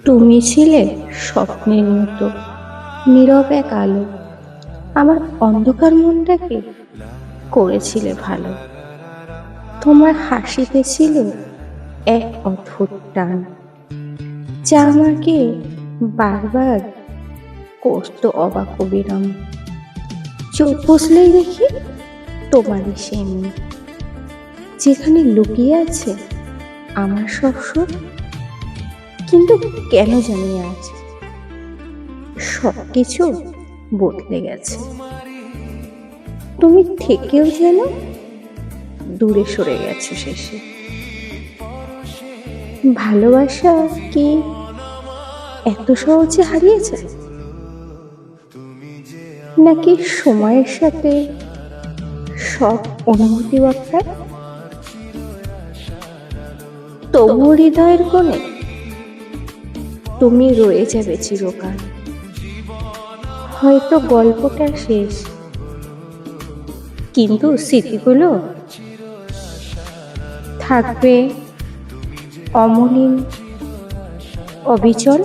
তুমি ছিলে স্বপ্নের মতো নীরব এক আলো, আমার অন্ধকার মনটাকে করেছিলে ভালো। তোমার হাসিতে ছিল এক অদ্ভুত টান, যা আমাকে বারবার করতো অবাক ও বিরাম। চোখ বুঝলেই দেখি তোমারই সেই মুখ, যেখানে লুকিয়ে আছে আমার সব সুখ। কিন্তু কেন জানি আজ সবকিছু বদলে গেছে, তুমি থেকেও যেন দূরে সরে গেছো শেষে। ভালোবাসা কি এত সহজে হারিয়েছে, নাকি সময়ের সাথে সব অনুভূতি বদলায়? তবু হৃদয়ের কোণে তুমি রয়ে যাবে চিরকাল। হয়তো গল্পটা শেষ, কিন্তু স্মৃতিগুলো থাকবে অমলিন, অবিচল।